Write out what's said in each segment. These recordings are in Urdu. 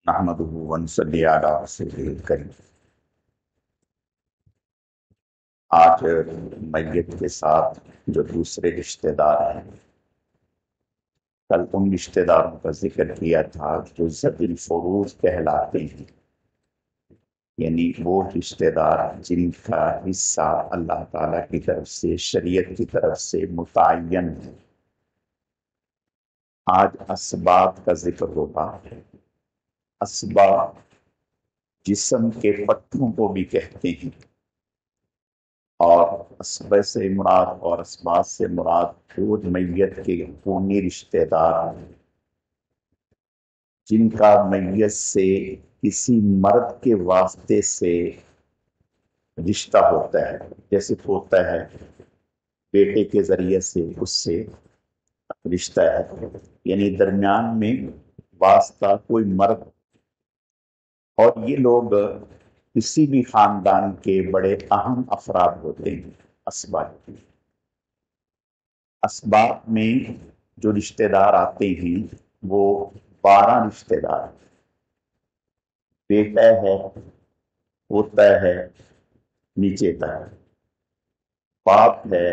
نحمده ونصلی علی رسولہ الکریم۔ آج میت کے ساتھ جو دوسرے رشتہ دار ہیں، کل ان رشتہ داروں کا ذکر کیا تھا جو ذوی الفروض کہلاتے ہیں، یعنی وہ رشتہ دار جن کا حصہ اللہ تعالیٰ کی طرف سے، شریعت کی طرف سے متعین ہے۔ آج اسباب کا ذکر ہوگا۔ اسباب جسم کے پٹھوں کو بھی کہتے ہیں، اور اسباب سے مراد اور اسباب سے مراد وہ میت کے خونی رشتہ دار جن کا میت سے کسی مرد کے واسطے سے رشتہ ہوتا ہے، جیسے ہوتا ہے بیٹے کے ذریعے سے اس سے رشتہ ہے، یعنی درمیان میں واسطہ کوئی مرد، اور یہ لوگ کسی بھی خاندان کے بڑے اہم افراد ہوتے ہیں۔ اسباب اسباب میں جو رشتہ دار آتے ہیں وہ 12 رشتہ دار، بیٹا ہے، پوتا ہے نیچے تک، باپ ہے،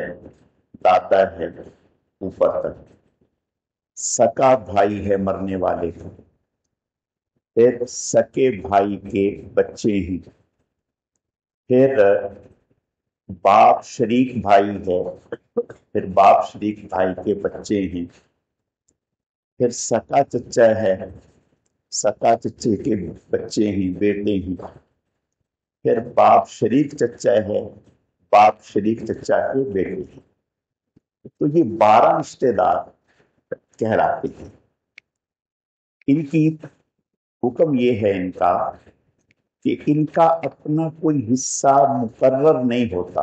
دادا ہے اوپر تک، سکا بھائی ہے مرنے والے کا، پھر سکے بھائی کے بچے ہیں، پھر باپ شریک بھائی ہے، پھر باپ شریک بھائی کے بچے ہیں، پھر سکا چچا ہے، سکا چچے کے بچے ہیں، بیٹے ہیں، پھر باپ شریک چچا ہے، باپ شریک چچا کے بیٹے ہیں۔ تو یہ 12 رشتہ دار کہلاتے ہیں۔ ان کی حکم یہ ہے ان کا کہ ان کا اپنا کوئی حصہ مقرر نہیں ہوتا۔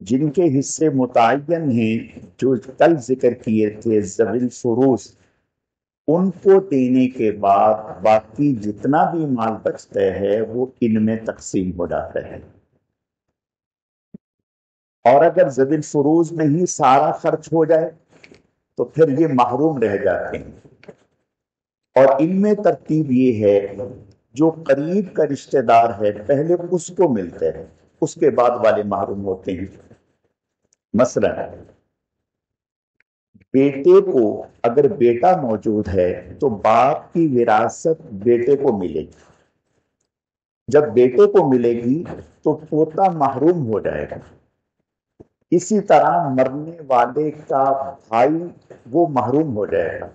جن کے حصے متعین ہیں، جو کل ذکر کیے تھے ذوی الفروض، ان کو دینے کے بعد باقی جتنا بھی مال بچتا ہے وہ ان میں تقسیم ہو جاتا ہے، اور اگر ذوی الفروض میں ہی سارا خرچ ہو جائے تو پھر یہ محروم رہ جاتے ہیں۔ اور ان میں ترتیب یہ ہے، جو قریب کا رشتہ دار ہے پہلے اس کو ملتے ہیں، اس کے بعد والے محروم ہوتے ہیں۔ مثلا بیٹے کو اگر بیٹا موجود ہے تو باپ کی وراثت بیٹے کو ملے گی، جب بیٹے کو ملے گی تو پوتا محروم ہو جائے گا۔ اسی طرح مرنے والے کا بھائی وہ محروم ہو جائے گا،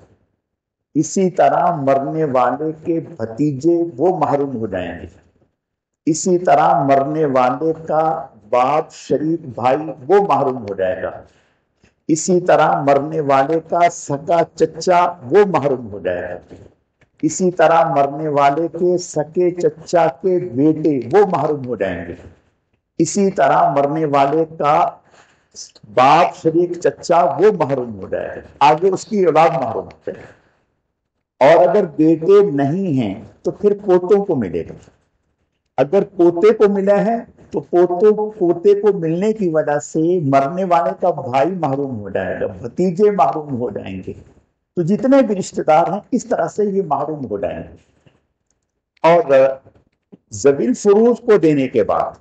اسی طرح مرنے والے کے بھتیجے وہ محروم ہو جائیں گے، اسی طرح مرنے والے کا باپ شریک بھائی وہ محروم ہو جائے گا، اسی طرح مرنے والے کا سکا چچا وہ محروم ہو جائے گا، اسی طرح مرنے والے کے سکے چچا کے بیٹے وہ محروم ہو جائیں گے، اسی طرح مرنے والے کا باپ شریک چچا وہ محروم ہو جائے گا، آگے اس کی اولاد محروم ہوتے ہیں۔ اور اگر بیٹے نہیں ہیں تو پھر پوتوں کو ملے گا۔ اگر پوتے کو ملا ہے تو پوتے کو ملنے کی وجہ سے مرنے والے کا بھائی محروم ہو جائے گا، بھتیجے محروم ہو جائیں گے، تو جتنے بھی رشتے دار ہیں اس طرح سے یہ محروم ہو جائیں گے۔ اور ذوی الفروض کو دینے کے بعد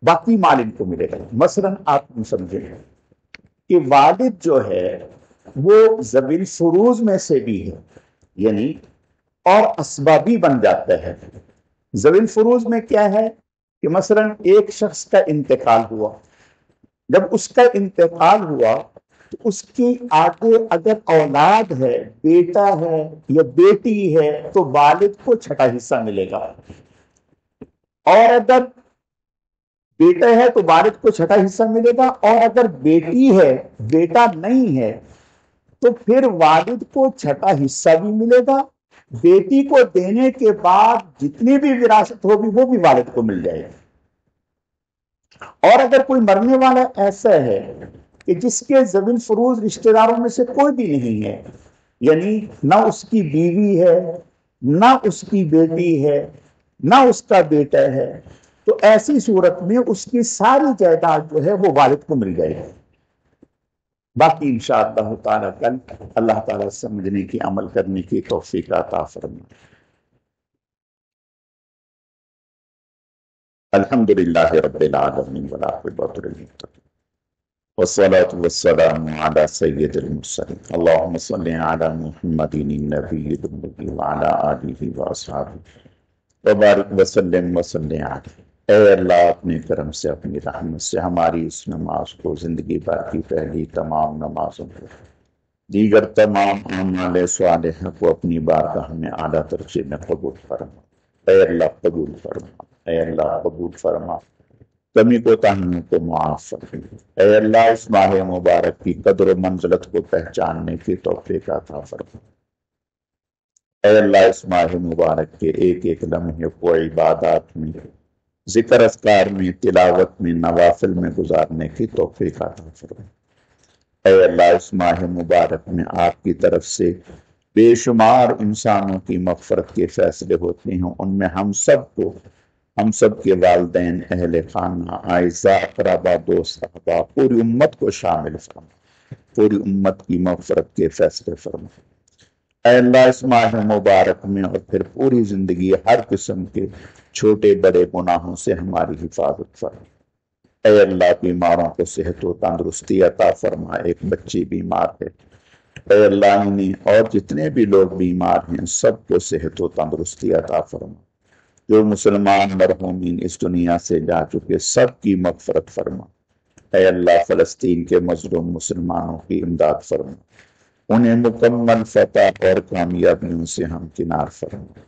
باقی مال ان کو ملے گا۔ مثلا آپ سمجھیں کہ والد جو ہے وہ ذوی الفروض میں سے بھی ہے، یعنی اور اسبابی بن جاتا ہے۔ ذوی الفروض میں کیا ہے کہ مثلا ایک شخص کا انتقال ہوا، جب اس کا انتقال ہوا تو اس کی آگے اگر اولاد ہے، بیٹا ہے یا بیٹی ہے، تو والد کو چھٹا حصہ ملے گا، اور اگر بیٹا ہے تو والد کو چھٹا حصہ ملے گا، اور اگر بیٹی ہے، بیٹا نہیں ہے، تو پھر والد کو چھٹا حصہ بھی ملے گا، بیٹی کو دینے کے بعد جتنی بھی وراثت ہوگی وہ بھی والد کو مل جائے گی۔ اور اگر کوئی مرنے والا ایسا ہے کہ جس کے ذوی الفروض رشتہ داروں میں سے کوئی بھی نہیں ہے، یعنی نہ اس کی بیوی ہے، نہ اس کی بیٹی ہے، نہ اس کا بیٹا ہے، تو ایسی صورت میں اس کی ساری جائیداد جو ہے وہ والد کو مل جائے گی۔ باقی انشاءاللہ تعالی کل اللہ تعالیٰ سمجھنے کی عمل کرنے کی توفیق عطا فرمائے۔ الحمدللہ رب العالمین والعاقبۃ للمتقین والصلاة والسلام على سید المرسلین اللہم صل علی محمد النبی الأمی وعلى آلہ وأصحابہ وبارک وسلم علیہ۔ اے اللہ اپنے کرم سے اپنی رحمت سے ہماری اس نماز کو زندگی بھر کی پہلی تمام نمازوں کو دیگر تمام اعمال صالحہ کو اپنی بارگاہ میں اعلیٰ درجے میں قبول فرما۔ اے اللہ قبول فرما، اے اللہ قبول فرما، کمی کوتاہیوں کو معاف فرما۔ اے اللہ اس ماہ مبارک کی قدر و منزلت کو پہچاننے کی توفیق عطا فرما۔ اے اللہ اس ماہ مبارک کے ایک ایک لمحے کو عبادات میں، ذکر اذکار میں، تلاوت میں، نوافل میں گزارنے کی توفیق عطا فرما۔ اے اللہ اس ماہ مبارک میں آپ کی طرف سے بے شمار انسانوں کی مغفرت کے فیصلے ہوتے ہیں، ان میں ہم سب کے والدین، اہل خانہ، اعزاء، اقربا، دوست، احباب، پوری امت کو شامل فرما، پوری امت کی مغفرت کے فیصلے فرما۔ اے اللہ اس ماہ مبارک میں اور پھر پوری زندگی ہر قسم کے چھوٹے بڑے گناہوں سے ہماری حفاظت فرما۔ اے اللہ بیماروں کو صحت و تندرستی عطا فرما۔ ایک بچی بیمار ہے، اے اللہ انہیں اور جتنے بھی لوگ بیمار ہیں سب کو صحت و تندرستی عطا فرما۔ جو مسلمان مرحومین اس دنیا سے جا چکے سب کی مغفرت فرما۔ اے اللہ فلسطین کے مظلوم مسلمانوں کی امداد فرما، انہیں مکمل فتح اور کامیابیوں سے ہمکنار فرما۔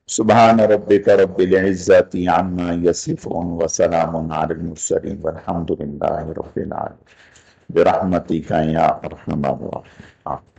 سبحان ربک رب العزت عما یصفون وسلام علی المرسلین والحمد للہ رب العالمین برحمتک یا ارحم الراحمین۔